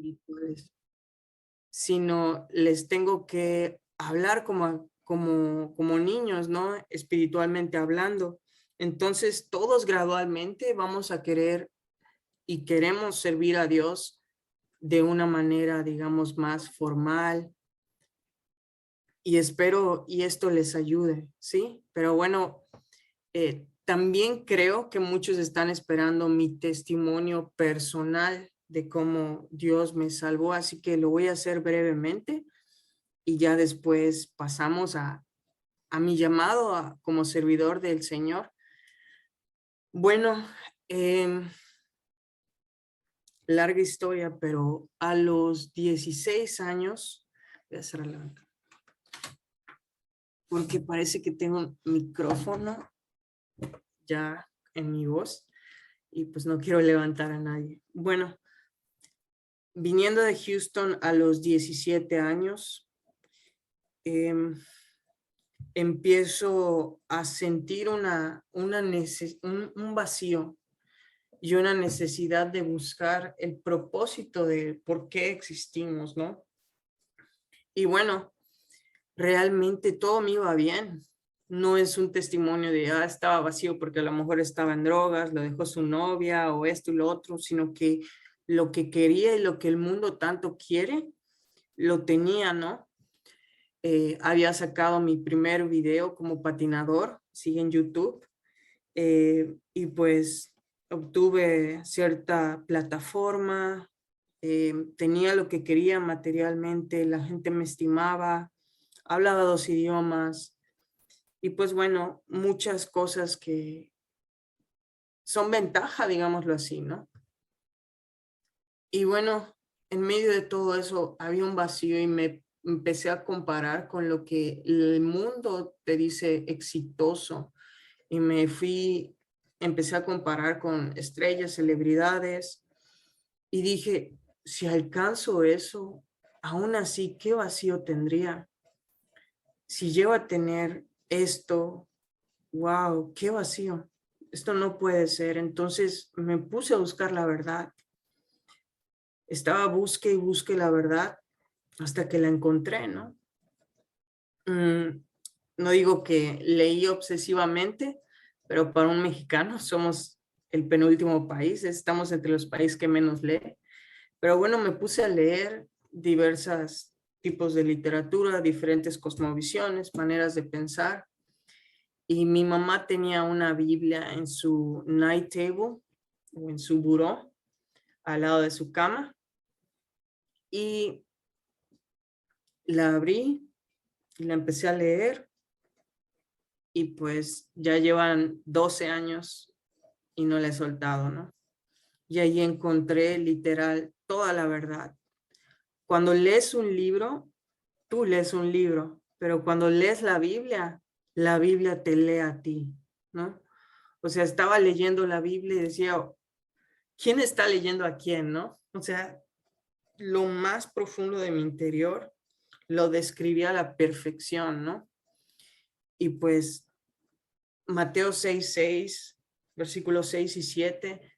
espirituales, sino les tengo que hablar como niños, ¿no? Espiritualmente hablando. Entonces, todos gradualmente vamos a querer y queremos servir a Dios de una manera, digamos, más formal, y espero y esto les ayude, ¿sí? Pero bueno, también creo que muchos están esperando mi testimonio personal de cómo Dios me salvó, así que lo voy a hacer brevemente y ya después pasamos a mi llamado como servidor del Señor. Bueno, em, larga historia, pero a los 16 años, voy a cerrar la ventana, porque parece que tengo un micrófono ya en mi voz y pues no quiero levantar a nadie. Bueno, viniendo de Houston a los 17 años, empiezo a sentir un vacío y una necesidad de buscar el propósito de por qué existimos, ¿no? Y bueno, realmente todo me iba bien. No es un testimonio de, estaba vacío porque a lo mejor estaba en drogas, lo dejó su novia o esto y lo otro, sino que lo que quería y lo que el mundo tanto quiere, lo tenía, ¿no? Había sacado mi primer video como patinador, sigue en YouTube, y pues obtuve cierta plataforma, tenía lo que quería materialmente, la gente me estimaba, hablaba 2 idiomas y pues bueno, muchas cosas que son ventaja, digámoslo así, ¿no? Y bueno, en medio de todo eso había un vacío y me empecé a comparar con lo que el mundo te dice exitoso y empecé a comparar con estrellas, celebridades y dije, si alcanzo eso, aún así, ¿qué vacío tendría? Si llego a tener esto, wow, qué vacío. Esto no puede ser. Entonces me puse a buscar la verdad. Estaba busque y busque la verdad hasta que la encontré, ¿no? No digo que leí obsesivamente, pero para un mexicano somos el penúltimo país, estamos entre los países que menos lee. Pero bueno, me puse a leer diversos tipos de literatura, diferentes cosmovisiones, maneras de pensar. Y mi mamá tenía una Biblia en su night table o en su buró al lado de su cama y la abrí y la empecé a leer y pues ya llevan 12 años y no la he soltado, ¿no? Y ahí encontré literal toda la verdad. Cuando lees un libro, tú lees un libro, pero cuando lees la Biblia te lee a ti, ¿no? O sea, estaba leyendo la Biblia y decía, ¿quién está leyendo a quién, no? O sea, lo más profundo de mi interior lo describía a la perfección, ¿no? Y pues Mateo 6:6, versículos 6 y 7,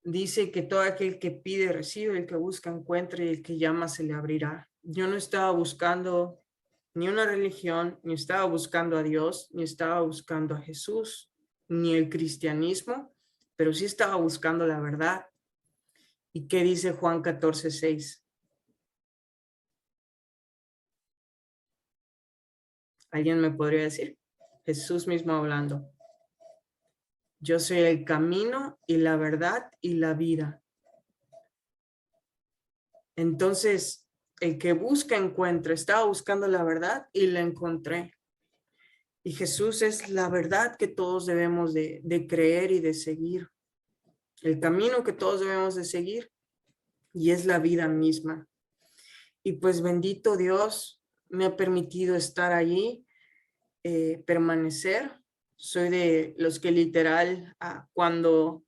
dice que todo aquel que pide recibe, el que busca encuentra y el que llama se le abrirá. Yo no estaba buscando ni una religión, ni estaba buscando a Dios, ni estaba buscando a Jesús, ni el cristianismo, pero sí estaba buscando la verdad. ¿Y qué dice Juan 14:6? ¿Alguien me podría decir? Jesús mismo hablando. Yo soy el camino y la verdad y la vida. Entonces, el que busca encuentra. Estaba buscando la verdad y la encontré. Y Jesús es la verdad que todos debemos de creer y de seguir. El camino que todos debemos de seguir y es la vida misma. Y pues bendito Dios me ha permitido estar allí, permanecer. Soy de los que literal cuando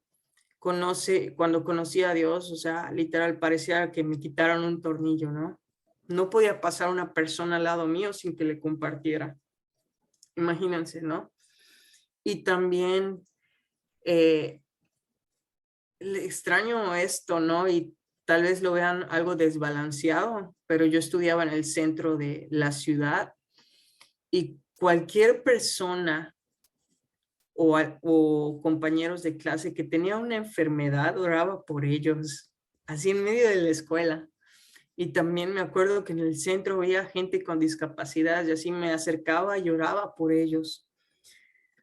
conocí a Dios, o sea, literal parecía que me quitaron un tornillo, ¿no? No podía pasar una persona al lado mío sin que le compartiera. Imagínense, ¿no? Y también le extraño esto, ¿no? Y tal vez lo vean algo desbalanceado, pero yo estudiaba en el centro de la ciudad y cualquier persona o compañeros de clase que tenía una enfermedad, oraba por ellos, así en medio de la escuela. Y también me acuerdo que en el centro veía gente con discapacidad y así me acercaba y lloraba por ellos.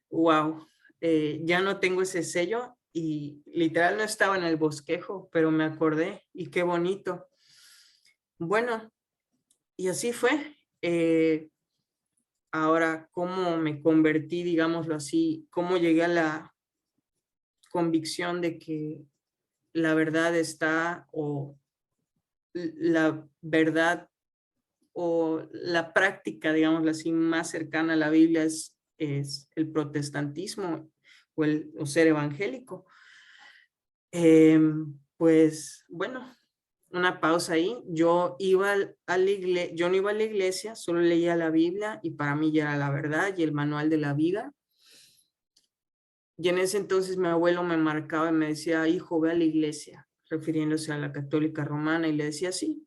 Wow, ya no tengo ese sello y literal no estaba en el bosquejo, pero me acordé y qué bonito. Bueno, y así fue. Ahora, ¿cómo me convertí, digámoslo así? ¿Cómo llegué a la convicción de que la verdad está o la verdad o la práctica, digámoslo así, más cercana a la Biblia es el protestantismo o ser evangélico? Pues bueno, una pausa ahí. Yo no iba a la iglesia, solo leía la Biblia y para mí ya era la verdad y el manual de la vida. Y en ese entonces mi abuelo me marcaba y me decía, hijo, ve a la iglesia, refiriéndose a la católica romana, y le decía sí.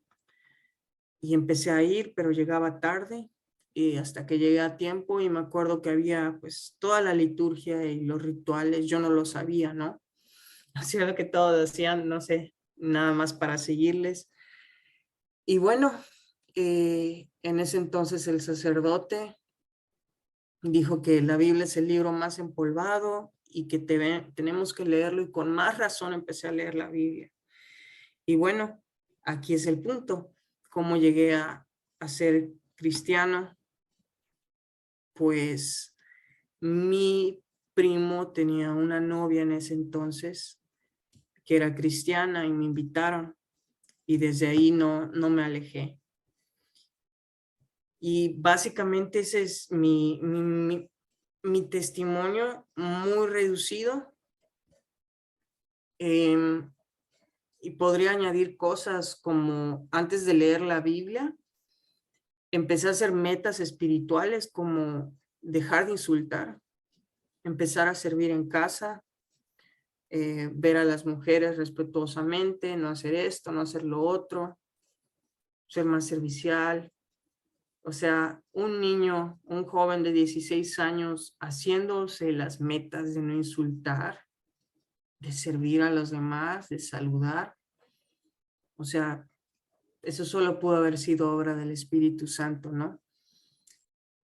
Y empecé a ir, pero llegaba tarde y hasta que llegué a tiempo y me acuerdo que había pues toda la liturgia y los rituales, yo no lo sabía, ¿no? Hacía lo que todos hacían, no sé, nada más para seguirles. Y bueno, en ese entonces el sacerdote dijo que la Biblia es el libro más empolvado y que tenemos que leerlo y con más razón empecé a leer la Biblia. Y bueno, aquí es el punto. ¿Cómo llegué a ser cristiano? Pues mi primo tenía una novia en ese entonces que era cristiana y me invitaron y desde ahí no me alejé. Y básicamente ese es mi testimonio muy reducido. Em, y podría añadir cosas como antes de leer la Biblia, empecé a hacer metas espirituales como dejar de insultar, empezar a servir en casa, ver a las mujeres respetuosamente, no hacer esto, no hacer lo otro, ser más servicial. O sea, un niño, un joven de 16 años haciéndose las metas de no insultar, de servir a los demás, de saludar. O sea, eso solo pudo haber sido obra del Espíritu Santo, ¿no?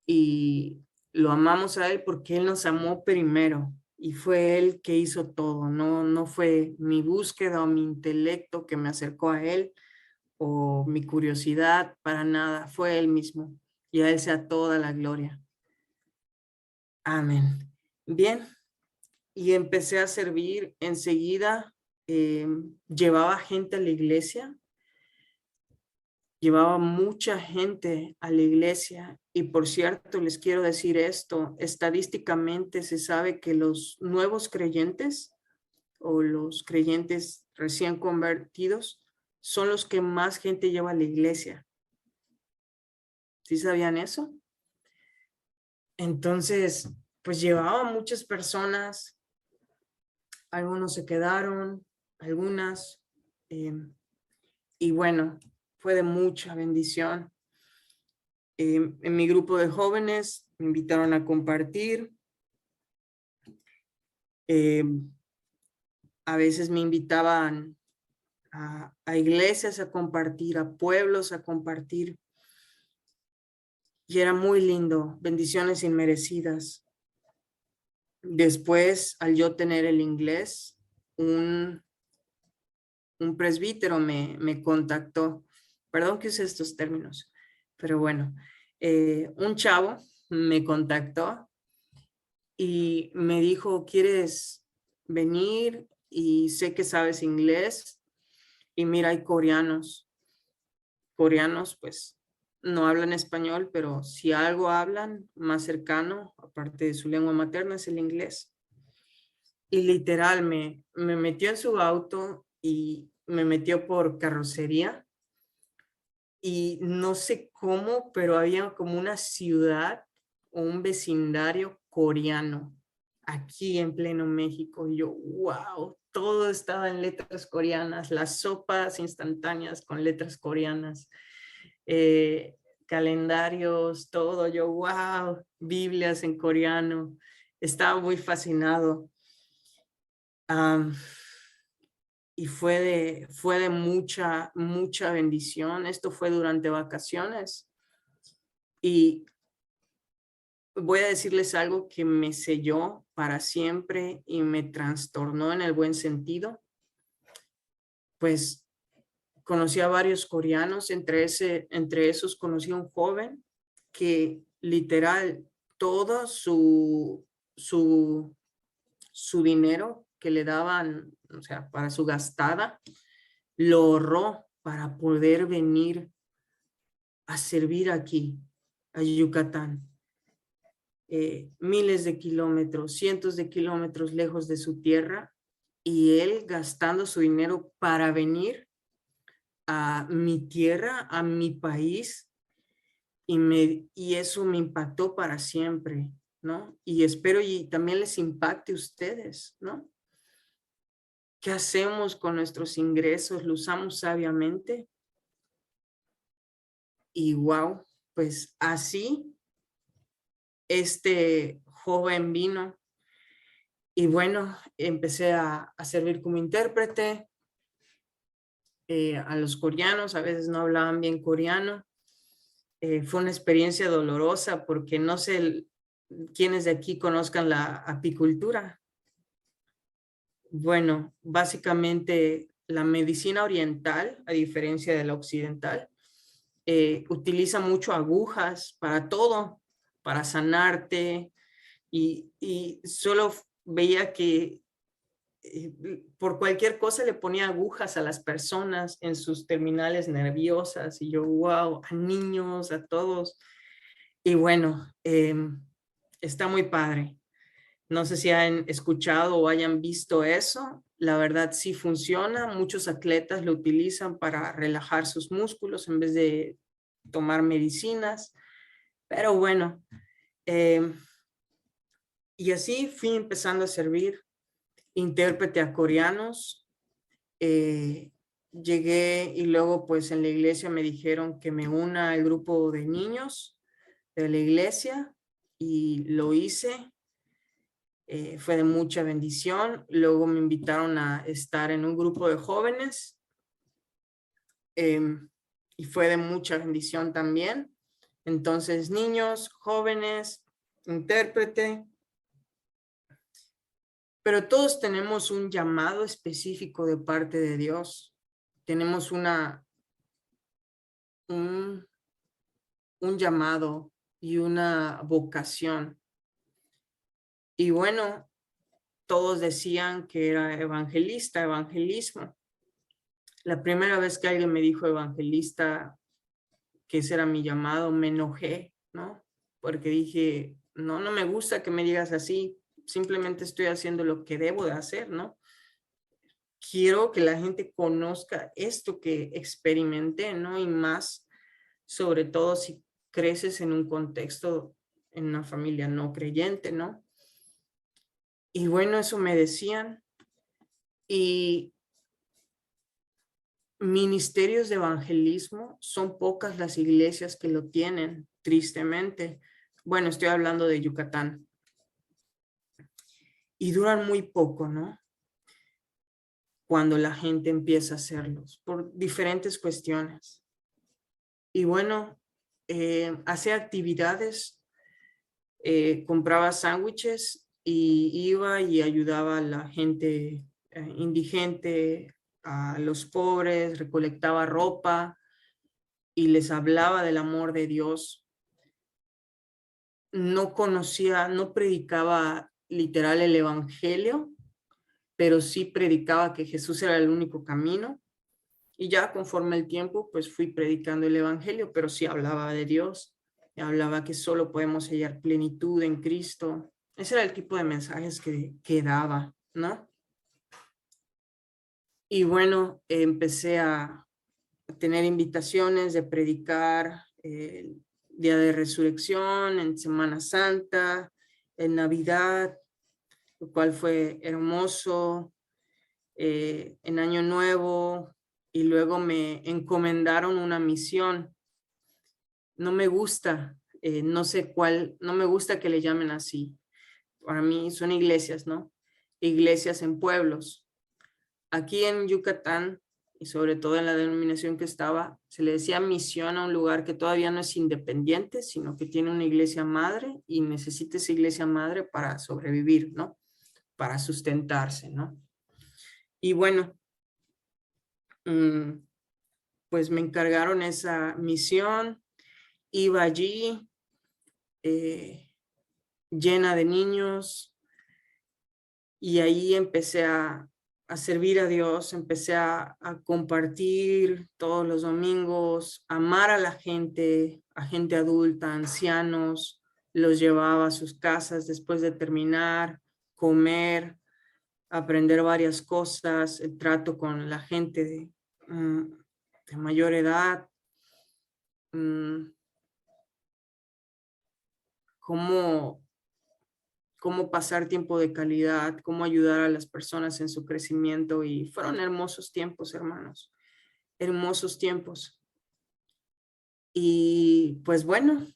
Y lo amamos a Él porque Él nos amó primero y fue Él que hizo todo, no fue mi búsqueda o mi intelecto que me acercó a Él o mi curiosidad, para nada, fue Él mismo. Y a Él sea toda la gloria. Amén. Bien, y empecé a servir enseguida. Llevaba gente a la iglesia, llevaba mucha gente a la iglesia. Y por cierto, les quiero decir esto, estadísticamente se sabe que los nuevos creyentes o los creyentes recién convertidos son los que más gente lleva a la iglesia. ¿Sí sabían eso? Entonces, pues llevaba muchas personas, algunos se quedaron, algunas, y bueno, fue de mucha bendición. En mi grupo de jóvenes me invitaron a compartir. A veces me invitaban a iglesias a compartir, a pueblos a compartir. Y era muy lindo, bendiciones inmerecidas. Después, al yo tener el inglés, un presbítero me contactó. Perdón que use estos términos, pero bueno, un chavo me contactó y me dijo, ¿quieres venir? Y sé que sabes inglés. Y mira, hay coreanos pues no hablan español, pero si algo hablan más cercano, aparte de su lengua materna, es el inglés. Y literal me metió en su auto y me metió por carrocería y no sé cómo, pero había como una ciudad o un vecindario coreano aquí en pleno México. Y yo, wow, todo estaba en letras coreanas, las sopas instantáneas con letras coreanas, calendarios, todo. Yo, wow, Biblias en coreano. Estaba muy fascinado. Y fue de mucha, mucha bendición. Esto fue durante vacaciones. Y voy a decirles algo que me selló para siempre y me trastornó en el buen sentido. Pues conocí a varios coreanos, entre esos conocí a un joven que literal todo su dinero que le daban, o sea, para su gastada, lo ahorró para poder venir a servir aquí, a Yucatán. Miles de kilómetros, cientos de kilómetros lejos de su tierra, y él gastando su dinero para venir a mi tierra, a mi país, y eso me impactó para siempre, ¿no? Y espero y también les impacte a ustedes, ¿no? ¿Qué hacemos con nuestros ingresos? ¿Lo usamos sabiamente? Y wow, pues así este joven vino y bueno, empecé a servir como intérprete a los coreanos, a veces no hablaban bien coreano. Fue una experiencia dolorosa porque no sé quiénes de aquí conozcan la apicultura. Bueno, básicamente la medicina oriental, a diferencia de la occidental, utiliza mucho agujas para todo, para sanarte, y solo veía que por cualquier cosa le ponía agujas a las personas en sus terminales nerviosas, y yo, wow, a niños, a todos. Y bueno, está muy padre. No sé si han escuchado o hayan visto eso. La verdad sí funciona. Muchos atletas lo utilizan para relajar sus músculos en vez de tomar medicinas. Pero bueno, y así fui empezando a servir intérprete a coreanos. Llegué y luego pues en la iglesia me dijeron que me una al grupo de niños de la iglesia y lo hice. Fue de mucha bendición. Luego me invitaron a estar en un grupo de jóvenes y fue de mucha bendición también. Entonces, niños, jóvenes, intérprete, pero todos tenemos un llamado específico de parte de Dios. Tenemos un llamado y una vocación. Y bueno, todos decían que era evangelista, evangelismo. La primera vez que alguien me dijo evangelista, que ese era mi llamado, me enojé, ¿no? Porque dije, no, no me gusta que me digas así, simplemente estoy haciendo lo que debo de hacer, ¿no? Quiero que la gente conozca esto que experimenté, ¿no? Y más, sobre todo si creces en un contexto, en una familia no creyente, ¿no? Y bueno, eso me decían. Y ministerios de evangelismo, son pocas las iglesias que lo tienen, tristemente. Bueno, estoy hablando de Yucatán. Y duran muy poco, ¿no? Cuando la gente empieza a hacerlos, por diferentes cuestiones. Y bueno, hacía actividades, compraba sándwiches y iba y ayudaba a la gente indigente, a los pobres, recolectaba ropa y les hablaba del amor de Dios. No conocía, no predicaba literal el evangelio, pero sí predicaba que Jesús era el único camino. Y ya conforme el tiempo, pues fui predicando el evangelio, pero sí hablaba de Dios, hablaba que solo podemos hallar plenitud en Cristo. Ese era el tipo de mensajes que daba, ¿no? Y bueno, empecé a tener invitaciones de predicar el Día de Resurrección, en Semana Santa, en Navidad, lo cual fue hermoso. En Año Nuevo, y luego me encomendaron una misión. No me gusta, no sé cuál, no me gusta que le llamen así. Para mí son iglesias, ¿no? Iglesias en pueblos. Aquí en Yucatán, y sobre todo en la denominación que estaba, se le decía misión a un lugar que todavía no es independiente, sino que tiene una iglesia madre y necesita esa iglesia madre para sobrevivir, ¿no? Para sustentarse, ¿no? Y bueno, pues me encargaron esa misión, iba allí llena de niños, y ahí empecé a servir a Dios, empecé a compartir todos los domingos, amar a gente adulta, ancianos, los llevaba a sus casas después de terminar, comer, aprender varias cosas, el trato con la gente de mayor edad, cómo pasar tiempo de calidad, cómo ayudar a las personas en su crecimiento, y fueron hermosos tiempos, hermanos, hermosos tiempos. Y pues bueno,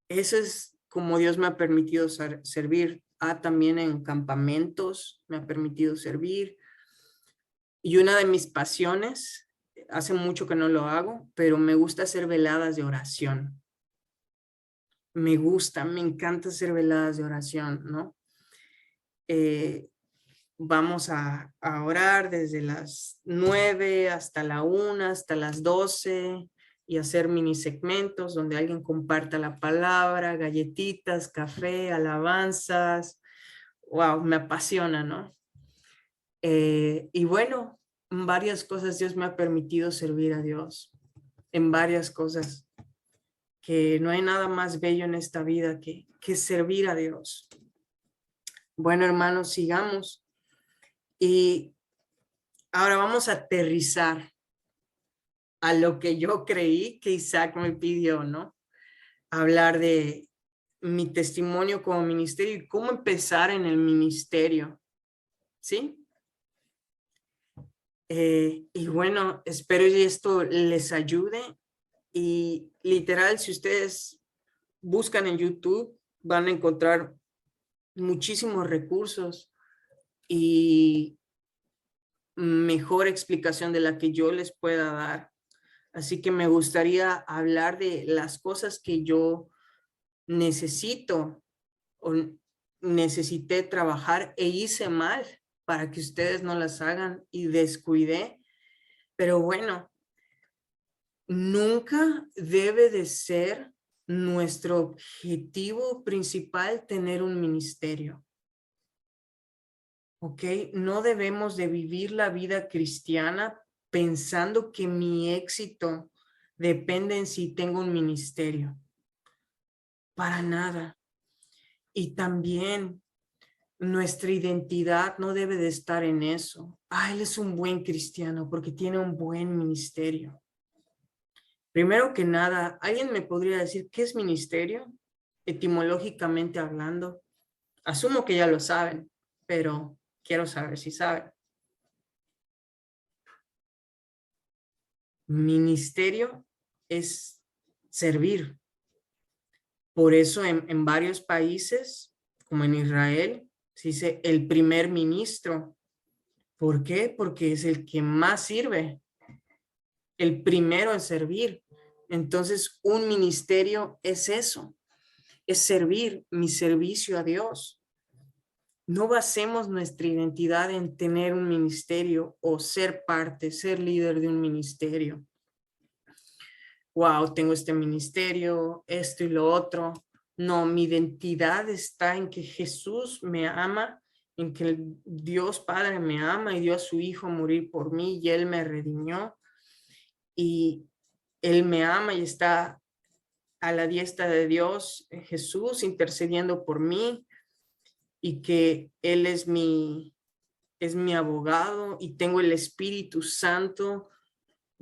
eso es como Dios me ha permitido servir. También en campamentos me ha permitido servir. Y una de mis pasiones, hace mucho que no lo hago, pero me gusta hacer veladas de oración. Me encanta hacer veladas de oración, ¿no? Vamos a orar desde las 9 hasta la 1, hasta las 12, y hacer mini segmentos donde alguien comparta la palabra, galletitas, café, alabanzas. Wow, me apasiona, ¿no? Y bueno, en varias cosas Dios me ha permitido servir a Dios, en varias cosas, que no hay nada más bello en esta vida que servir a Dios. Bueno, hermanos, sigamos. Y ahora vamos a aterrizar a lo que yo creí que Isaac me pidió, ¿no? Hablar de mi testimonio como ministerio y cómo empezar en el ministerio, ¿sí? Y bueno, espero que esto les ayude, y literal, si ustedes buscan en YouTube, van a encontrar muchísimos recursos y mejor explicación de la que yo les pueda dar. Así que me gustaría hablar de las cosas que yo necesito o necesité trabajar e hice mal para que ustedes no las hagan y descuidé. Pero bueno, nunca debe de ser nuestro objetivo principal tener un ministerio. ¿Ok? No debemos de vivir la vida cristiana pensando que mi éxito depende en si tengo un ministerio. Para nada. Y también nuestra identidad no debe de estar en eso. Él es un buen cristiano porque tiene un buen ministerio. Primero que nada, ¿alguien me podría decir qué es ministerio? Etimológicamente hablando. Asumo que ya lo saben, pero quiero saber si saben. Ministerio es servir. Por eso en varios países, como en Israel, se dice el primer ministro. ¿Por qué? Porque es el que más sirve, el primero en servir. Entonces, un ministerio es eso, es servir, mi servicio a Dios. No basemos nuestra identidad en tener un ministerio o ser parte, ser líder de un ministerio. Wow, tengo este ministerio, esto y lo otro. No, mi identidad está en que Jesús me ama, en que Dios Padre me ama y dio a su Hijo a morir por mí y Él me redimió. Y Él me ama y está a la diestra de Dios, Jesús, intercediendo por mí, y que Él es mi abogado y tengo el Espíritu Santo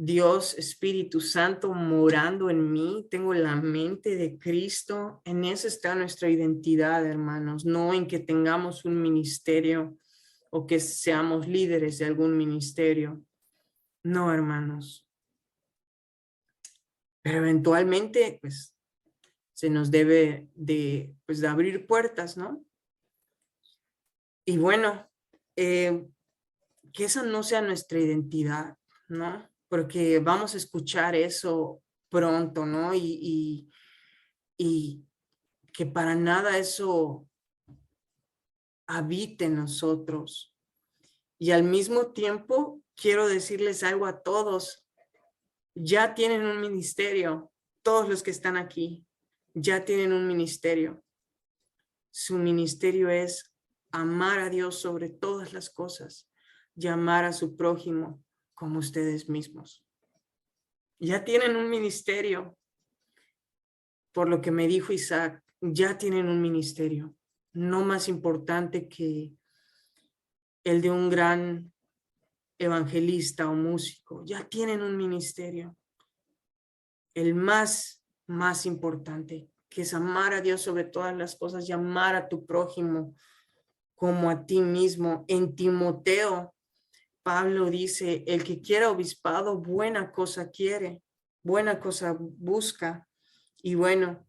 Dios, Espíritu Santo, morando en mí, tengo la mente de Cristo. En eso está nuestra identidad, hermanos, no en que tengamos un ministerio o que seamos líderes de algún ministerio. No, hermanos. Pero eventualmente, pues, se nos debe de abrir puertas, ¿no? Y bueno, que esa no sea nuestra identidad, ¿no? Porque vamos a escuchar eso pronto, ¿no? Y que para nada eso habite en nosotros. Y al mismo tiempo, quiero decirles algo a todos. Ya tienen un ministerio. Todos los que están aquí ya tienen un ministerio. Su ministerio es amar a Dios sobre todas las cosas y amar a su prójimo como ustedes mismos. Ya tienen un ministerio. Por lo que me dijo Isaac, ya tienen un ministerio, no más importante que el de un gran evangelista o músico. Ya tienen un ministerio, el más importante, que es amar a Dios sobre todas las cosas y amar a tu prójimo como a ti mismo. En Timoteo, Pablo dice, el que quiera obispado, buena cosa quiere, buena cosa busca. Y bueno,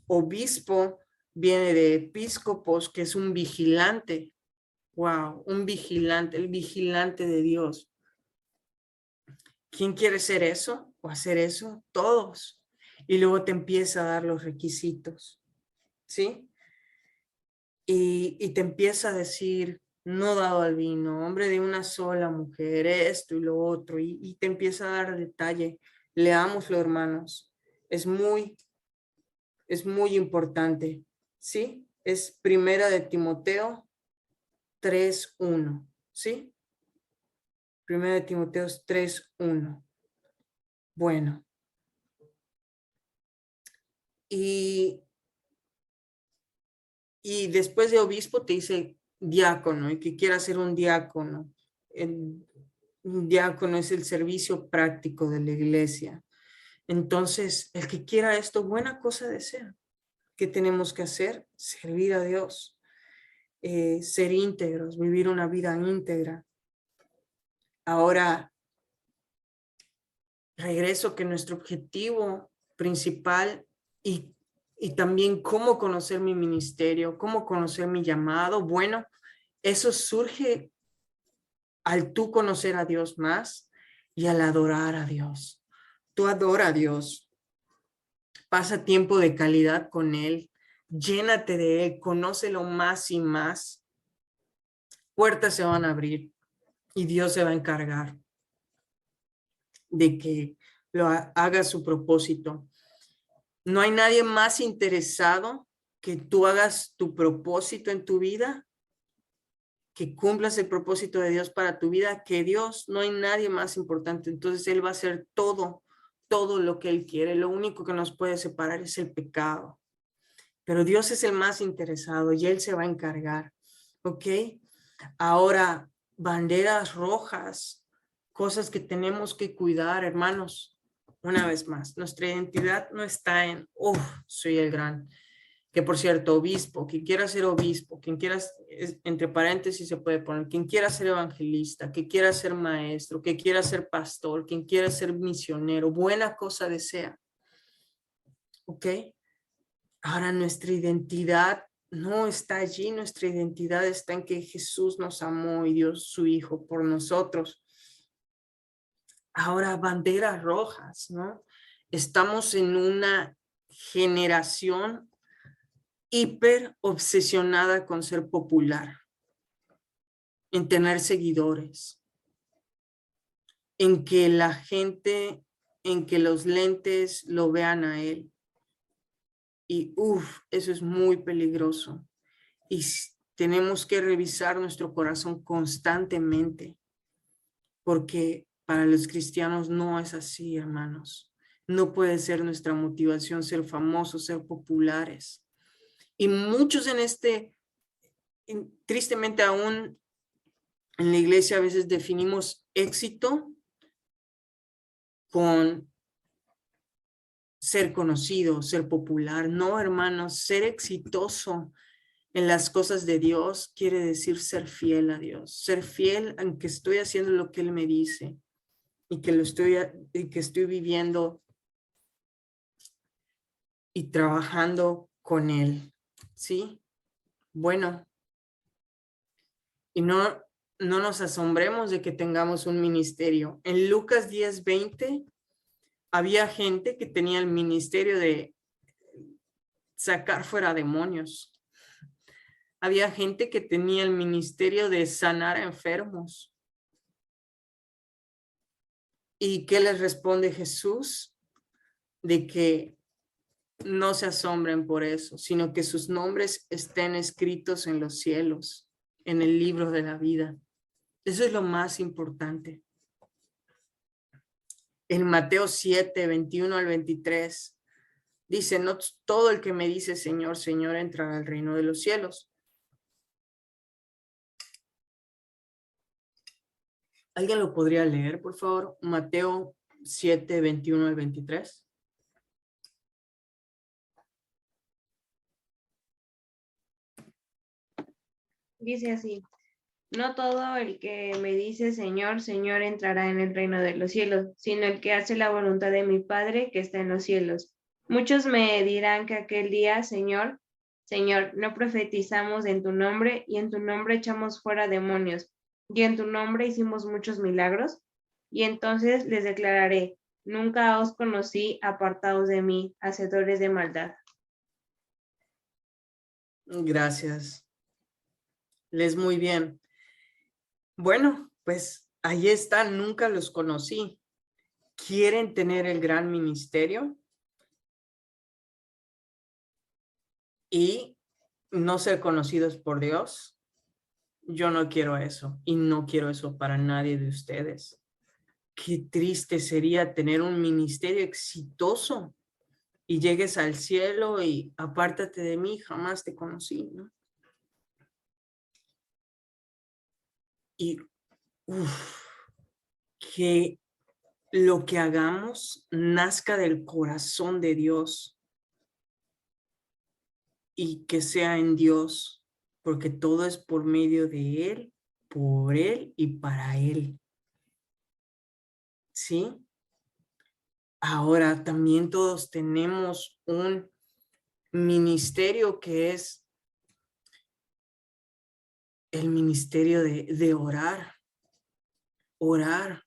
obispo viene de episcopos, que es un vigilante. Wow, un vigilante, el vigilante de Dios. ¿Quién quiere ser eso o hacer eso? Todos. Y luego te empieza a dar los requisitos, ¿sí? Y te empieza a decir, no dado al vino, hombre de una sola mujer, esto y lo otro, y te empieza a dar detalle. Leámoslo, hermanos. Es muy importante, ¿sí? Es Primera de Timoteo 3:1, ¿sí? Primera de Timoteo 3:1. Bueno, y después de obispo te dice diácono, y que quiera ser un diácono. Un diácono es el servicio práctico de la iglesia. Entonces, el que quiera esto, buena cosa desea. ¿Qué tenemos que hacer? Servir a Dios, ser íntegros, vivir una vida íntegra. Ahora, regreso que nuestro objetivo principal y también cómo conocer mi ministerio, cómo conocer mi llamado, bueno, eso surge al tú conocer a Dios más y al adorar a Dios. Tú adora a Dios, pasa tiempo de calidad con Él, llénate de Él, conócelo más y más. Puertas se van a abrir y Dios se va a encargar de que haga su propósito. No hay nadie más interesado que tú hagas tu propósito en tu vida, que cumplas el propósito de Dios para tu vida, que Dios. No hay nadie más importante. Entonces Él va a hacer todo lo que Él quiere. Lo único que nos puede separar es el pecado. Pero Dios es el más interesado y Él se va a encargar. ¿Ok? Ahora, banderas rojas, cosas que tenemos que cuidar, hermanos. Una vez más, nuestra identidad no está en, soy el gran, que por cierto, obispo, quien quiera ser obispo, quien quiera, entre paréntesis se puede poner, quien quiera ser evangelista, que quiera ser maestro, que quiera ser pastor, quien quiera ser misionero, buena cosa desea. ¿Ok? Ahora nuestra identidad no está allí, nuestra identidad está en que Jesús nos amó y dio su Hijo por nosotros. Ahora, banderas rojas, ¿no? Estamos en una generación hiper obsesionada con ser popular, en tener seguidores, en que la gente, en que los lentes lo vean a él. Y eso es muy peligroso. Y tenemos que revisar nuestro corazón constantemente, porque para los cristianos no es así, hermanos. No puede ser nuestra motivación ser famosos, ser populares. Y muchos tristemente aún en la iglesia a veces definimos éxito con ser conocido, ser popular. No, hermanos, ser exitoso en las cosas de Dios quiere decir ser fiel a Dios, ser fiel aunque estoy haciendo lo que Él me dice y que estoy viviendo y trabajando con Él, ¿sí? Bueno, y no nos asombremos de que tengamos un ministerio. En Lucas 10:20 había gente que tenía el ministerio de sacar fuera demonios. Había gente que tenía el ministerio de sanar a enfermos. ¿Y qué les responde Jesús? De que no se asombren por eso, sino que sus nombres estén escritos en los cielos, en el libro de la vida. Eso es lo más importante. En Mateo 7:21 al 23, dice, no todo el que me dice Señor, Señor, entrará al reino de los cielos. ¿Alguien lo podría leer, por favor? Mateo 7:21 al 23. Dice así: no todo el que me dice Señor, Señor entrará en el reino de los cielos, sino el que hace la voluntad de mi Padre que está en los cielos. Muchos me dirán que aquel día, Señor, Señor, no profetizamos en tu nombre, y en tu nombre echamos fuera demonios, y en tu nombre hicimos muchos milagros. Y entonces les declararé, nunca os conocí, apartados de mí, hacedores de maldad. Gracias. Les muy bien. Bueno, pues ahí está, nunca los conocí. ¿Quieren tener el gran ministerio y no ser conocidos por Dios? Yo no quiero eso y no quiero eso para nadie de ustedes. Qué triste sería tener un ministerio exitoso y llegues al cielo y apártate de mí, jamás te conocí, ¿no? Y que lo que hagamos nazca del corazón de Dios y que sea en Dios, porque todo es por medio de Él, por Él y para Él. ¿Sí? Ahora también todos tenemos un ministerio que es el ministerio de orar. Orar.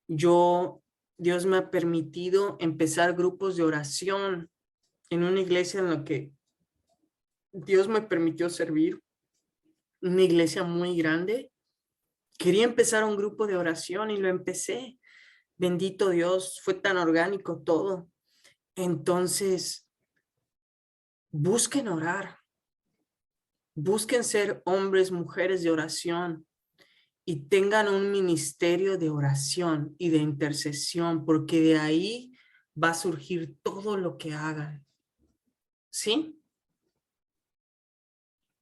Dios me ha permitido empezar grupos de oración en una iglesia en la que Dios me permitió servir, una iglesia muy grande. Quería empezar un grupo de oración y lo empecé. Bendito Dios, fue tan orgánico todo. Entonces, busquen orar, busquen ser hombres, mujeres de oración y tengan un ministerio de oración y de intercesión, porque de ahí va a surgir todo lo que hagan. ¿Sí?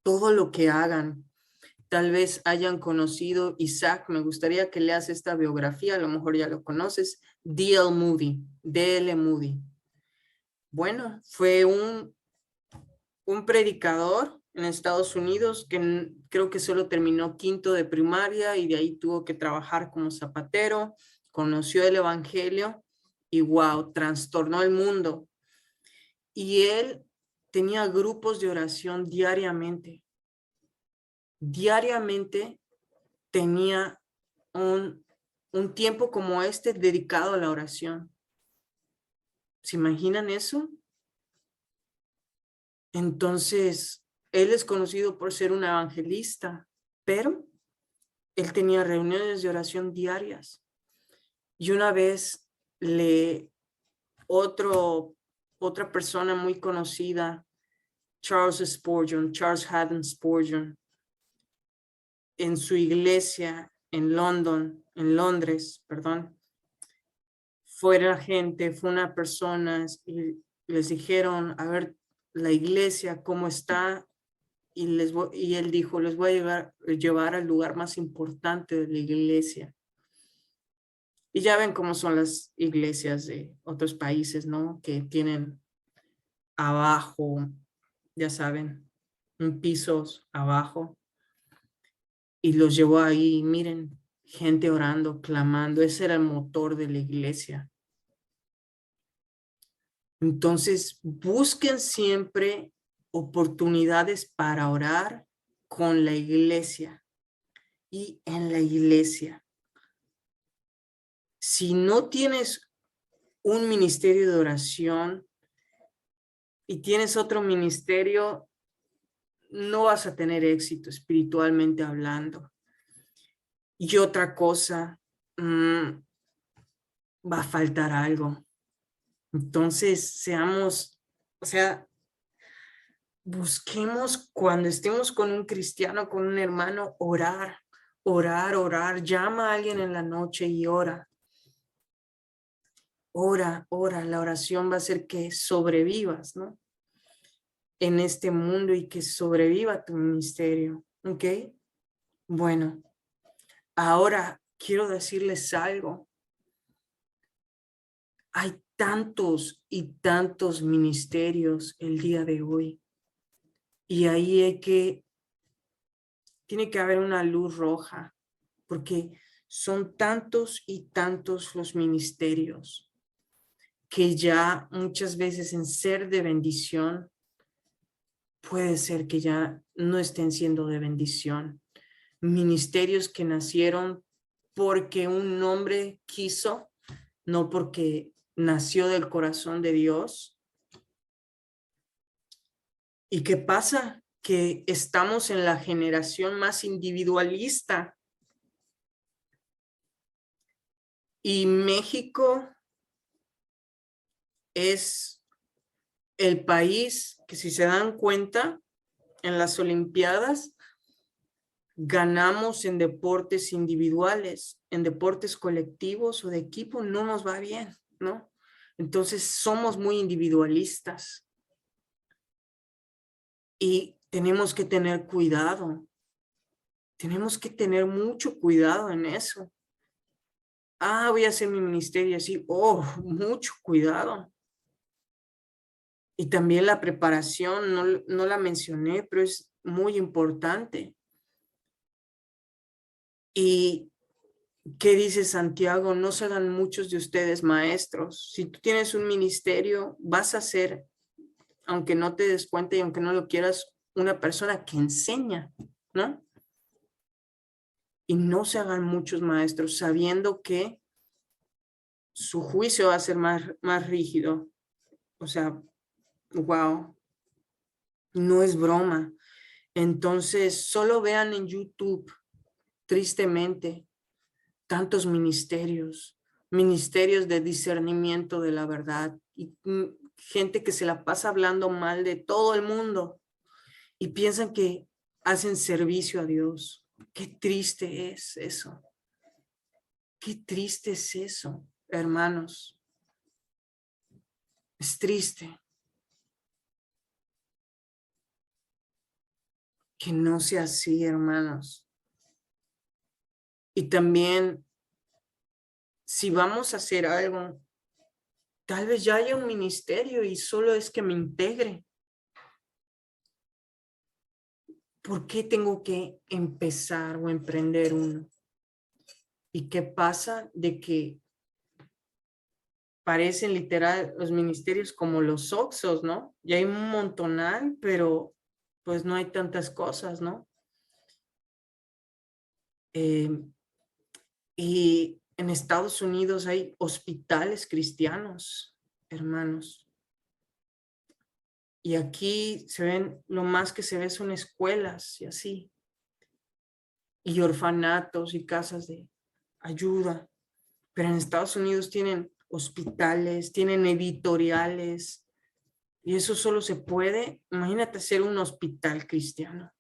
Todo lo que hagan. Tal vez hayan conocido Isaac, me gustaría que leas esta biografía, a lo mejor ya lo conoces, D.L. Moody, D.L. Moody. Bueno, fue un predicador en Estados Unidos que creo que solo terminó quinto de primaria y de ahí tuvo que trabajar como zapatero, conoció el evangelio y wow, trastornó el mundo. Y él tenía grupos de oración diariamente. Diariamente tenía un tiempo como este dedicado a la oración. ¿Se imaginan eso? Entonces, él es conocido por ser un evangelista, pero él tenía reuniones de oración diarias. Y una vez otra persona muy conocida, Charles Haddon Spurgeon, en su iglesia en Londres, fue una persona y les dijeron, a ver, la iglesia, ¿cómo está? Y él dijo, les voy a llevar al lugar más importante de la iglesia. Y ya ven cómo son las iglesias de otros países, ¿no? Que tienen abajo, ya saben, un piso abajo. Y los llevó ahí, miren, gente orando, clamando. Ese era el motor de la iglesia. Entonces, busquen siempre oportunidades para orar con la iglesia y en la iglesia. Si no tienes un ministerio de oración y tienes otro ministerio, no vas a tener éxito espiritualmente hablando. Y otra cosa, va a faltar algo. Entonces, seamos, o sea, busquemos cuando estemos con un cristiano, con un hermano, orar, orar, orar. Llama a alguien en la noche y ora. Ora, ora. La oración va a hacer que sobrevivas, ¿no? En este mundo y que sobreviva tu ministerio. ¿Ok? Bueno, ahora quiero decirles algo. Hay tantos y tantos ministerios el día de hoy. Y ahí tiene que haber una luz roja, porque son tantos y tantos los ministerios que ya muchas veces en ser de bendición, puede ser que ya no estén siendo de bendición. Ministerios que nacieron porque un hombre quiso, no porque nació del corazón de Dios. ¿Y qué pasa? Que estamos en la generación más individualista. Y México es el país que, si se dan cuenta, en las Olimpiadas ganamos en deportes individuales, en deportes colectivos o de equipo no nos va bien, ¿no? Entonces somos muy individualistas y tenemos que tener cuidado. Tenemos que tener mucho cuidado en eso. Voy a hacer mi ministerio así. Mucho cuidado. Y también la preparación, no la mencioné, pero es muy importante. ¿Y qué dice Santiago? No serán muchos de ustedes maestros. Si tú tienes un ministerio, vas a ser, aunque no te des cuenta y aunque no lo quieras, una persona que enseña, ¿no? Y no se hagan muchos maestros, sabiendo que su juicio va a ser más rígido. O sea, wow, no es broma. Entonces, solo vean en YouTube, tristemente, tantos ministerios, ministerios de discernimiento de la verdad y gente que se la pasa hablando mal de todo el mundo y piensan que hacen servicio a Dios. Qué triste es eso. Qué triste es eso, hermanos. Es triste que no sea así, hermanos. Y también, si vamos a hacer algo, tal vez ya haya un ministerio y solo es que me integre. ¿Por qué tengo que empezar o emprender uno? ¿Y qué pasa? De que parecen literal los ministerios como los Oxxos, ¿no? Y hay un montonal, pero pues no hay tantas cosas, ¿no? Eh, y en Estados Unidos hay hospitales cristianos, hermanos. Y aquí se ven, lo más que se ve son escuelas y así. Y orfanatos y casas de ayuda. Pero en Estados Unidos tienen hospitales, tienen editoriales. Y eso solo se puede, imagínate hacer un hospital cristiano.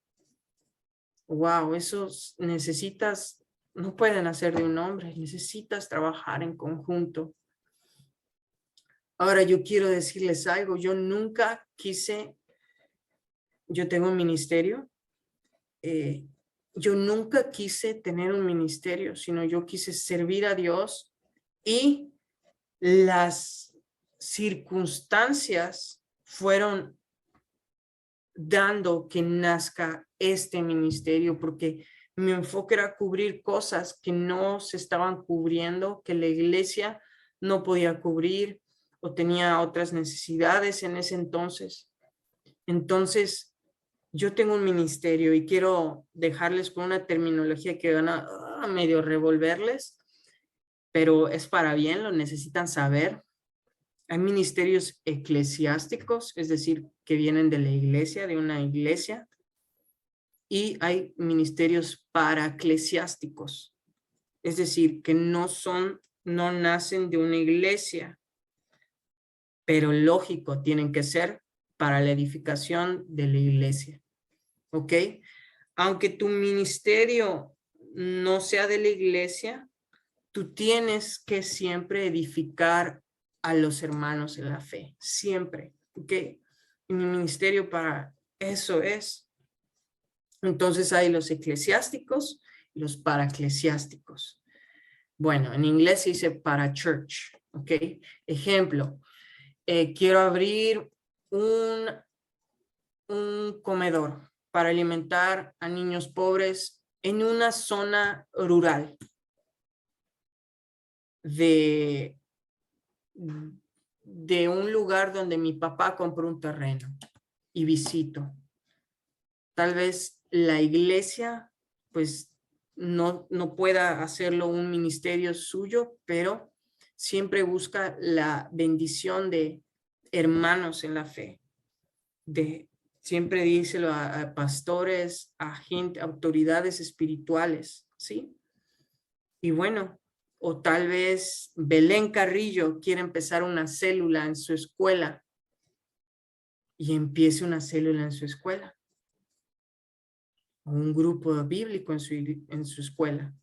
Wow, eso necesitas, no pueden hacer de un hombre, necesitas trabajar en conjunto. Ahora yo quiero decirles algo, yo nunca quise, yo tengo un ministerio, yo nunca quise tener un ministerio, sino yo quise servir a Dios y las circunstancias fueron dando que nazca este ministerio, porque mi enfoque era cubrir cosas que no se estaban cubriendo, que la iglesia no podía cubrir o tenía otras necesidades en ese entonces. Entonces, yo tengo un ministerio y quiero dejarles con una terminología que van a medio revolverles, pero es para bien, lo necesitan saber. Hay ministerios eclesiásticos, es decir, que vienen de la iglesia, de una iglesia, y hay ministerios paraeclesiásticos, es decir, que no nacen de una iglesia, pero lógico, tienen que ser para la edificación de la iglesia, ¿ok? Aunque tu ministerio no sea de la iglesia, tú tienes que siempre edificar a los hermanos en la fe, siempre, ¿ok? Y mi ministerio para eso es. Entonces hay los eclesiásticos y los paraeclesiásticos. Bueno, en inglés se dice para church, ¿ok? Ejemplo, quiero abrir un comedor para alimentar a niños pobres en una zona rural de un lugar donde mi papá compró un terreno y visito. Tal vez la iglesia, pues, no pueda hacerlo un ministerio suyo, pero siempre busca la bendición de hermanos en la fe. Siempre díselo a pastores, a gente, autoridades espirituales, ¿sí? Y bueno, o tal vez Belén Carrillo quiere empezar una célula en su escuela y empiece una célula en su escuela, o un grupo bíblico en su escuela.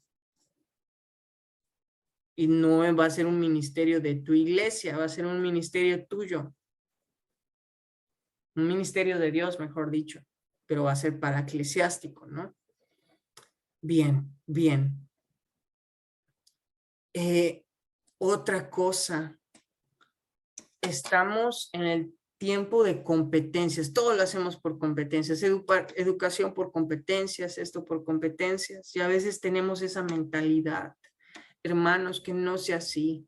Y no va a ser un ministerio de tu iglesia, va a ser un ministerio tuyo. Un ministerio de Dios, mejor dicho, pero va a ser para eclesiástico, ¿no? Bien, bien. Otra cosa, estamos en el tiempo de competencias, todo lo hacemos por competencias, educación por competencias, esto por competencias, y a veces tenemos esa mentalidad. Hermanos, que no sea así.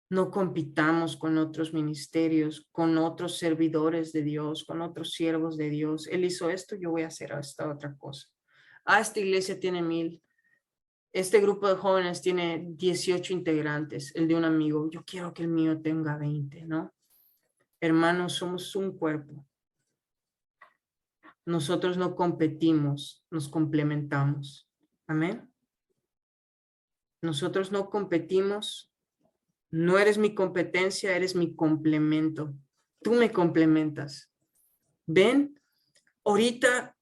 No compitamos con otros ministerios, con otros servidores de Dios, con otros siervos de Dios. Él hizo esto, yo voy a hacer esta otra cosa. Esta iglesia tiene 1000. Este grupo de jóvenes tiene 18 integrantes, el de un amigo. Yo quiero que el mío tenga 20, ¿no? Hermanos, somos un cuerpo. Nosotros no competimos, nos complementamos. Amén. Nosotros no competimos. No eres mi competencia, eres mi complemento. Tú me complementas. ¿Ven? Ahorita,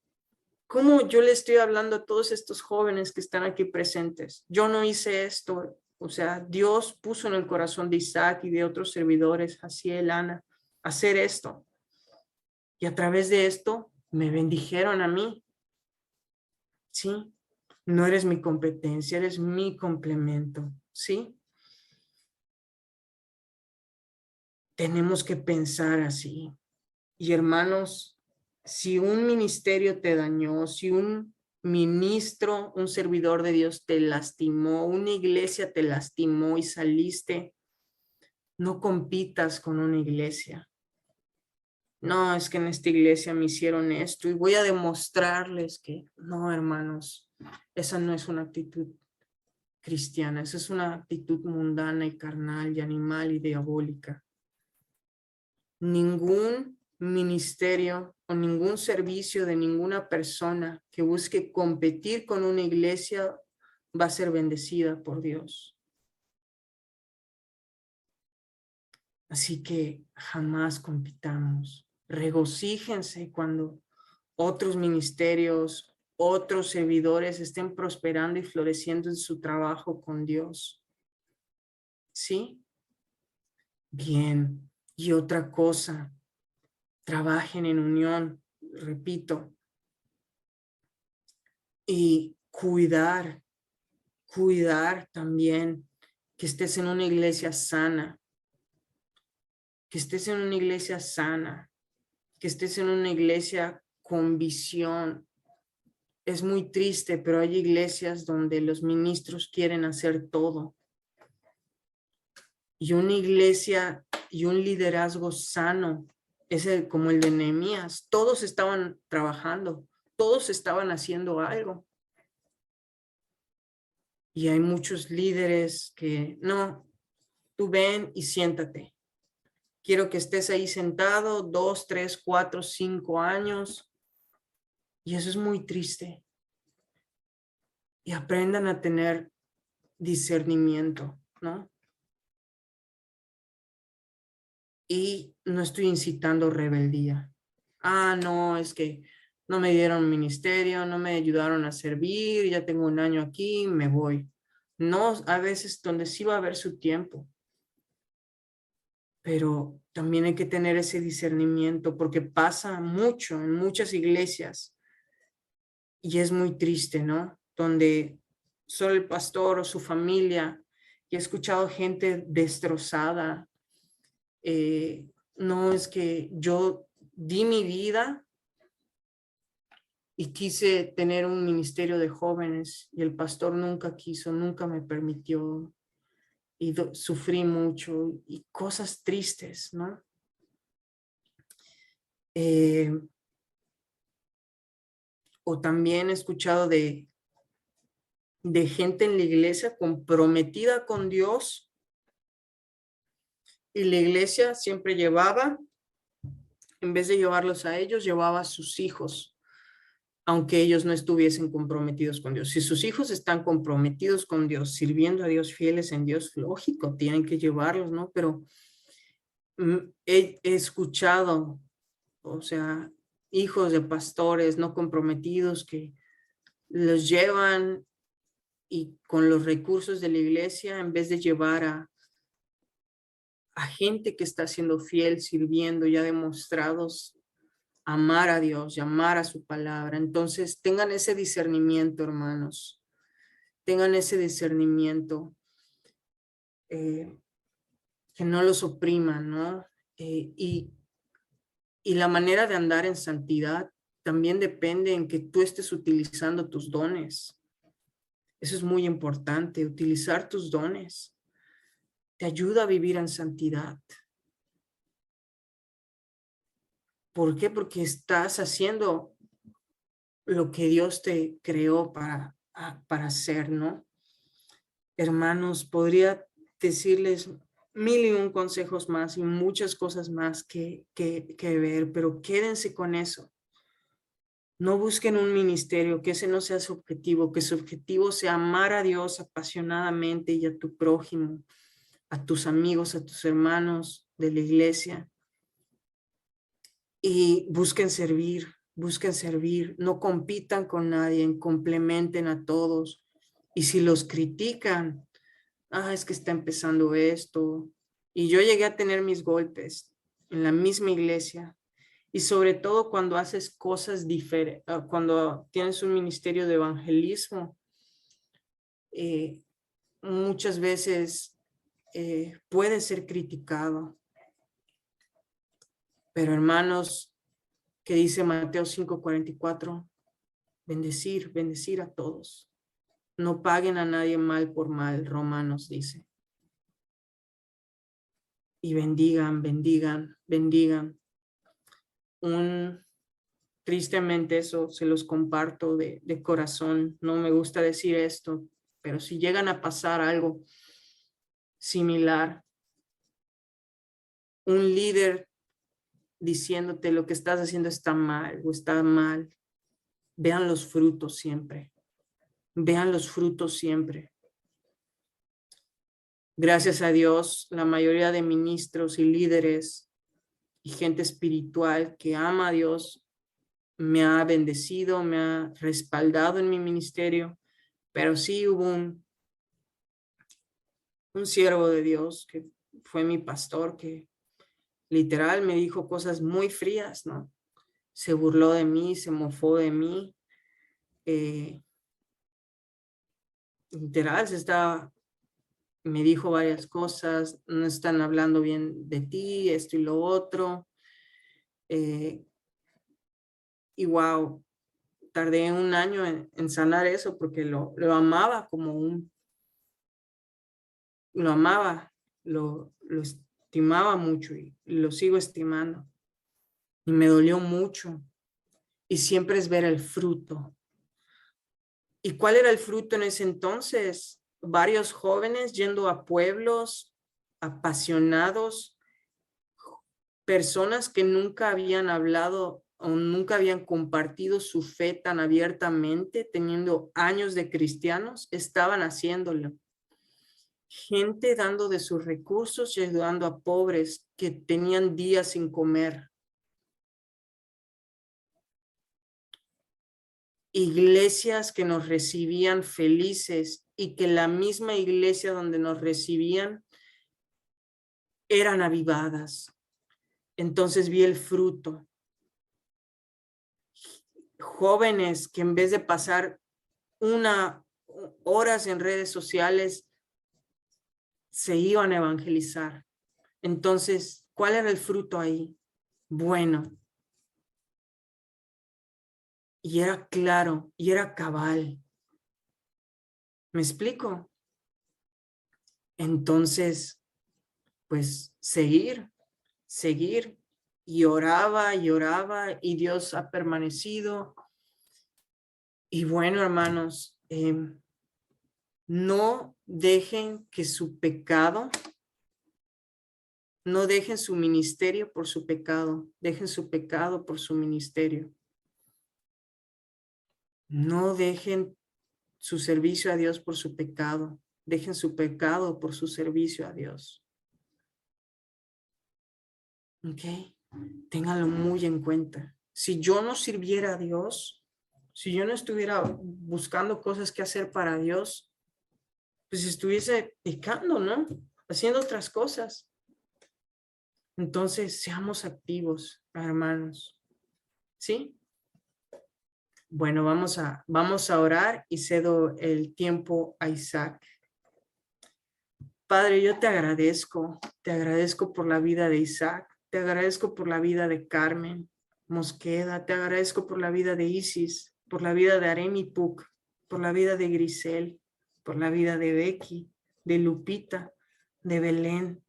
¿cómo yo le estoy hablando a todos estos jóvenes que están aquí presentes? Yo no hice esto. O sea, Dios puso en el corazón de Isaac y de otros servidores, Jaciel, Ana, hacer esto. Y a través de esto me bendijeron a mí. ¿Sí? No eres mi competencia, eres mi complemento. ¿Sí? Tenemos que pensar así. Y hermanos, si un ministerio te dañó, si un ministro, un servidor de Dios te lastimó, una iglesia te lastimó y saliste, no compitas con una iglesia. No, es que en esta iglesia me hicieron esto y voy a demostrarles que no, hermanos, esa no es una actitud cristiana, esa es una actitud mundana y carnal y animal y diabólica. Ningún ministerio o ningún servicio de ninguna persona que busque competir con una iglesia va a ser bendecida por Dios. Así que jamás compitamos. Regocíjense cuando otros ministerios, otros servidores estén prosperando y floreciendo en su trabajo con Dios. ¿Sí? Bien. Y otra cosa, trabajen en unión, repito, y cuidar también que estés en una iglesia sana, que estés en una iglesia sana, que estés en una iglesia con visión. Es muy triste, pero hay iglesias donde los ministros quieren hacer todo. Y una iglesia y un liderazgo sano, como el de Nehemías, todos estaban trabajando, todos estaban haciendo algo. Y hay muchos líderes que, no, tú ven y siéntate. Quiero que estés ahí sentado 2, 3, 4, 5 años. Y eso es muy triste. Y aprendan a tener discernimiento, ¿no? Y no estoy incitando rebeldía. No, es que no me dieron ministerio, no me ayudaron a servir, ya tengo un año aquí, me voy. No, a veces donde sí va a haber su tiempo. Pero también hay que tener ese discernimiento porque pasa mucho en muchas iglesias y es muy triste, ¿no? Donde solo el pastor o su familia, y he escuchado gente destrozada. No, es que yo di mi vida y quise tener un ministerio de jóvenes y el pastor nunca quiso, nunca me permitió y sufrí mucho y cosas tristes, ¿no? O también he escuchado de gente en la iglesia comprometida con Dios y la iglesia siempre llevaba, en vez de llevarlos a ellos, llevaba a sus hijos, aunque ellos no estuviesen comprometidos con Dios. Si sus hijos están comprometidos con Dios, sirviendo a Dios, fieles en Dios, lógico, tienen que llevarlos, ¿no? Pero he escuchado, o sea, hijos de pastores no comprometidos que los llevan y con los recursos de la iglesia, en vez de llevar a gente que está siendo fiel, sirviendo, ya demostrados, amar a Dios, amar a su palabra. Entonces, tengan ese discernimiento, hermanos. Tengan ese discernimiento, que no los opriman, ¿no? Y la manera de andar en santidad también depende en que tú estés utilizando tus dones. Eso es muy importante, utilizar tus dones. Te ayuda a vivir en santidad. ¿Por qué? Porque estás haciendo lo que Dios te creó para hacer, ¿no? Hermanos, podría decirles mil y un consejos más y muchas cosas más que ver, pero quédense con eso. No busquen un ministerio, que ese no sea su objetivo, que su objetivo sea amar a Dios apasionadamente y a tu prójimo, a tus amigos, a tus hermanos de la iglesia. Y busquen servir, no compitan con nadie, complementen a todos. Y si los critican, es que está empezando esto. Y yo llegué a tener mis golpes en la misma iglesia. Y sobre todo cuando haces cosas diferentes, cuando tienes un ministerio de evangelismo, muchas veces puede ser criticado. Pero hermanos, que dice Mateo 5:44, bendecir a todos. No paguen a nadie mal por mal, Romanos dice. Y bendigan. Tristemente eso se los comparto de corazón. No me gusta decir esto, pero si llegan a pasar algo similar, un líder diciéndote lo que estás haciendo está mal o está mal, vean los frutos siempre. Vean los frutos siempre. Gracias a Dios, la mayoría de ministros y líderes y gente espiritual que ama a Dios me ha bendecido, me ha respaldado en mi ministerio, pero sí hubo un siervo de Dios que fue mi pastor que literal me dijo cosas muy frías, ¿no? Se burló de mí, se mofó de mí. Literal, se estaba me dijo varias cosas, no están hablando bien de ti, esto y lo otro. Y wow, tardé un año en sanar eso porque lo amaba lo amaba, lo estimaba mucho y lo sigo estimando. Y me dolió mucho. Y siempre es ver el fruto. ¿Y cuál era el fruto en ese entonces? Varios jóvenes yendo a pueblos apasionados, personas que nunca habían hablado o nunca habían compartido su fe tan abiertamente, teniendo años de cristianos, estaban haciéndolo. Gente dando de sus recursos y ayudando a pobres que tenían días sin comer. Iglesias que nos recibían felices y que la misma iglesia donde nos recibían eran avivadas. Entonces vi el fruto. Jóvenes que en vez de pasar horas en redes sociales, se iban a evangelizar. Entonces, ¿cuál era el fruto ahí? Bueno. Y era claro, y era cabal. ¿Me explico? Entonces, pues seguir. Y oraba, y Dios ha permanecido. Y bueno, hermanos, no dejen que su pecado, no dejen su ministerio por su pecado, dejen su pecado por su ministerio. No dejen su servicio a Dios por su pecado, dejen su pecado por su servicio a Dios. ¿Ok? Ténganlo muy en cuenta. Si yo no sirviera a Dios, si yo no estuviera buscando cosas que hacer para Dios, pues estuviese pecando, ¿no? Haciendo otras cosas. Entonces, seamos activos, hermanos. ¿Sí? Bueno, vamos a orar y cedo el tiempo a Isaac. Padre, yo te agradezco por la vida de Isaac, te agradezco por la vida de Carmen Mosqueda, te agradezco por la vida de Isis, por la vida de Aremi Puc, por la vida de Grisel, por la vida de Becky, de Lupita, de Belén,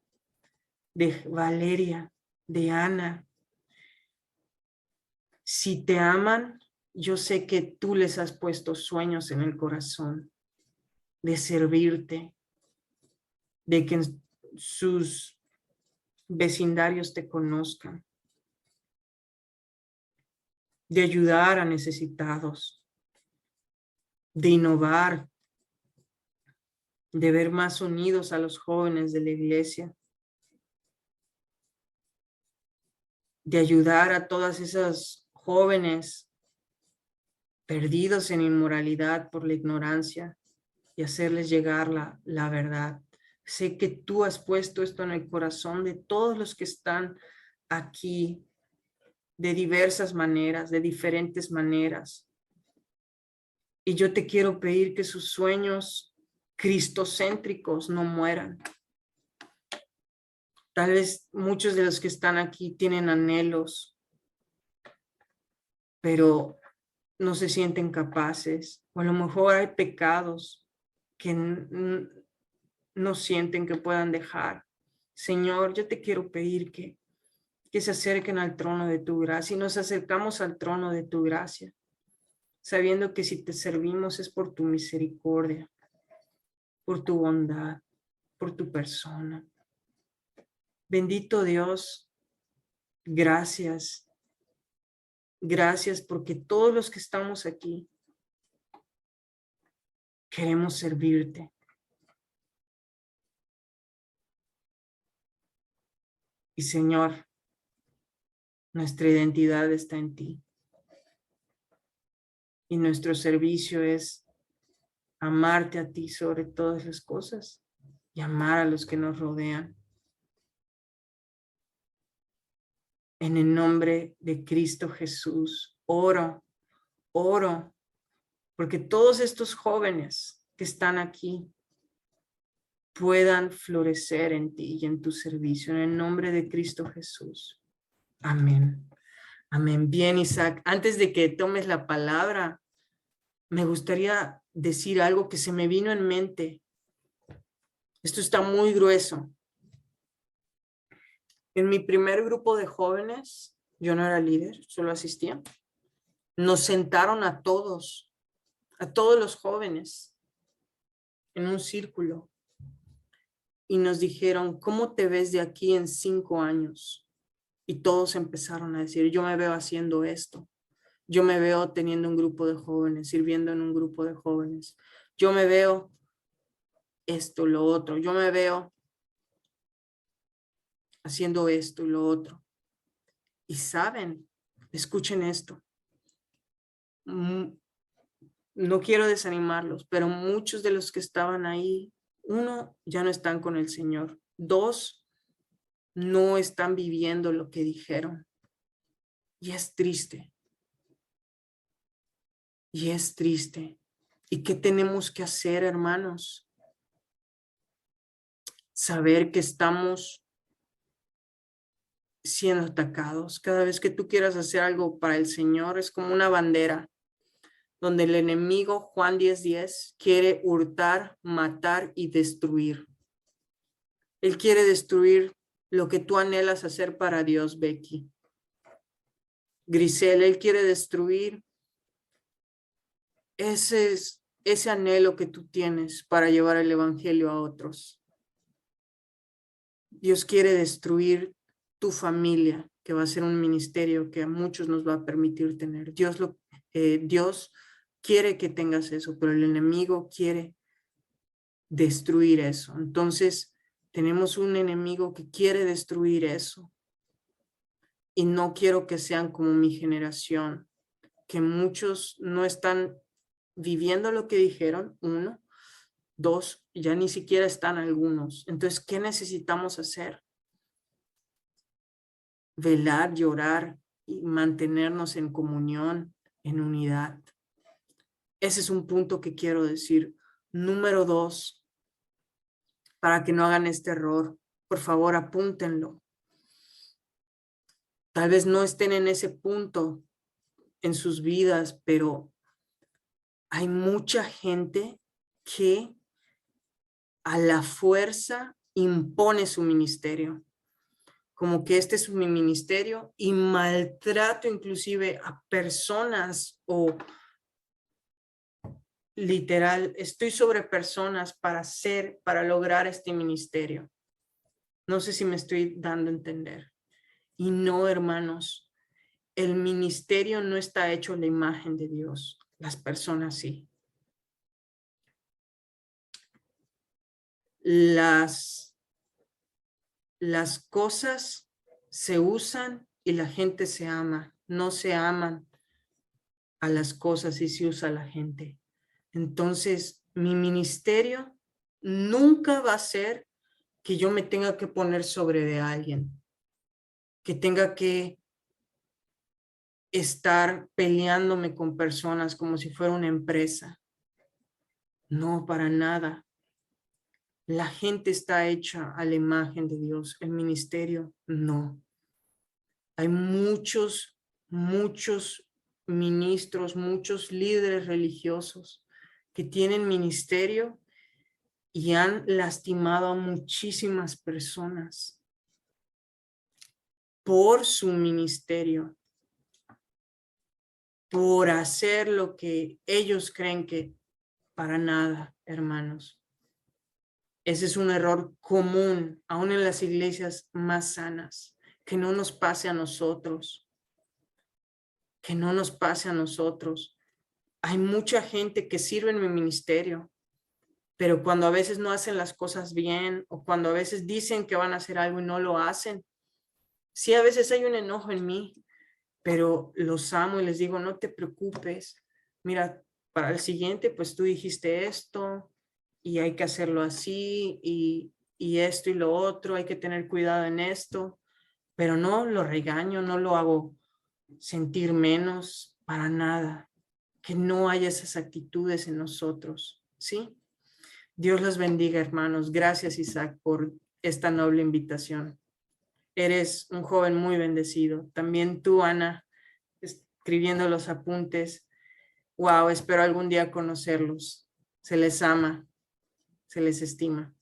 de Valeria, de Ana. Si te aman, yo sé que tú les has puesto sueños en el corazón de servirte, de que sus vecindarios te conozcan, de ayudar a necesitados, de innovar, de ver más unidos a los jóvenes de la iglesia, de ayudar a todas esas jóvenes perdidos en inmoralidad por la ignorancia y hacerles llegar la verdad. Sé que tú has puesto esto en el corazón de todos los que están aquí de diversas maneras, de diferentes maneras. Y yo te quiero pedir que sus sueños cristocéntricos no mueran. Tal vez muchos de los que están aquí tienen anhelos, pero no se sienten capaces. O a lo mejor hay pecados que no sienten que puedan dejar. Señor, yo te quiero pedir que se acerquen al trono de tu gracia y nos acercamos al trono de tu gracia, sabiendo que si te servimos es por tu misericordia, por tu bondad, por tu persona. Bendito Dios, gracias. Gracias porque todos los que estamos aquí queremos servirte. Y Señor, nuestra identidad está en ti. Y nuestro servicio es amarte a ti sobre todas las cosas y amar a los que nos rodean. En el nombre de Cristo Jesús, oro, porque todos estos jóvenes que están aquí puedan florecer en ti y en tu servicio. En el nombre de Cristo Jesús. Amén. Amén. Bien, Isaac, antes de que tomes la palabra, me gustaría decir algo que se me vino en mente. Esto está muy grueso. En mi primer grupo de jóvenes, yo no era líder, solo asistía. Nos sentaron a todos los jóvenes en un círculo y nos dijeron, ¿cómo te ves de aquí en 5 años? Y todos empezaron a decir, yo me veo haciendo esto. Yo me veo teniendo un grupo de jóvenes, sirviendo en un grupo de jóvenes. Yo me veo esto, lo otro. Yo me veo haciendo esto y lo otro. Y saben, escuchen esto. No quiero desanimarlos, pero muchos de los que estaban ahí, 1, ya no están con el Señor. 2, no están viviendo lo que dijeron. Y es triste. Y es triste. ¿Y qué tenemos que hacer, hermanos? Saber que estamos siendo atacados. Cada vez que tú quieras hacer algo para el Señor, es como una bandera, donde el enemigo, Juan 10:10, quiere hurtar, matar y destruir. Él quiere destruir lo que tú anhelas hacer para Dios, Becky. Grisel, Él quiere destruir ese anhelo que tú tienes para llevar el evangelio a otros. Dios quiere destruir tu familia, que va a ser un ministerio que a muchos nos va a permitir tener. Dios quiere que tengas eso, pero el enemigo quiere destruir eso. Entonces, tenemos un enemigo que quiere destruir eso. Y no quiero que sean como mi generación, que muchos no están viviendo lo que dijeron, 1. 2, ya ni siquiera están algunos. Entonces, ¿qué necesitamos hacer? Velar, llorar y mantenernos en comunión, en unidad. Ese es un punto que quiero decir. Número 2, para que no hagan este error, por favor, apúntenlo. Tal vez no estén en ese punto en sus vidas, pero hay mucha gente que a la fuerza impone su ministerio. Como que este es mi ministerio y maltrato inclusive a personas o literal, estoy sobre personas para lograr este ministerio. No sé si me estoy dando a entender. Y no, hermanos, el ministerio no está hecho a la imagen de Dios. Las personas sí. Las cosas se usan y la gente se ama. No se aman a las cosas y se usa a la gente. Entonces, mi ministerio nunca va a ser que yo me tenga que poner sobre de alguien, que tenga que estar peleándome con personas como si fuera una empresa. No, para nada. La gente está hecha a la imagen de Dios. El ministerio, no. Hay muchos ministros, muchos líderes religiosos que tienen ministerio y han lastimado a muchísimas personas por su ministerio, por hacer lo que ellos creen que para nada, hermanos. Ese es un error común, aún en las iglesias más sanas, que no nos pase a nosotros, que no nos pase a nosotros. Hay mucha gente que sirve en mi ministerio, pero cuando a veces no hacen las cosas bien o cuando a veces dicen que van a hacer algo y no lo hacen, sí, a veces hay un enojo en mí, pero los amo y les digo, no te preocupes, mira, para el siguiente, pues tú dijiste esto y hay que hacerlo así y esto y lo otro, hay que tener cuidado en esto, pero no lo regaño, no lo hago sentir menos para nada, que no haya esas actitudes en nosotros, ¿sí? Dios los bendiga, hermanos. Gracias, Isaac, por esta noble invitación. Eres un joven muy bendecido. También tú, Ana, escribiendo los apuntes. Wow, espero algún día conocerlos. Se les ama, se les estima.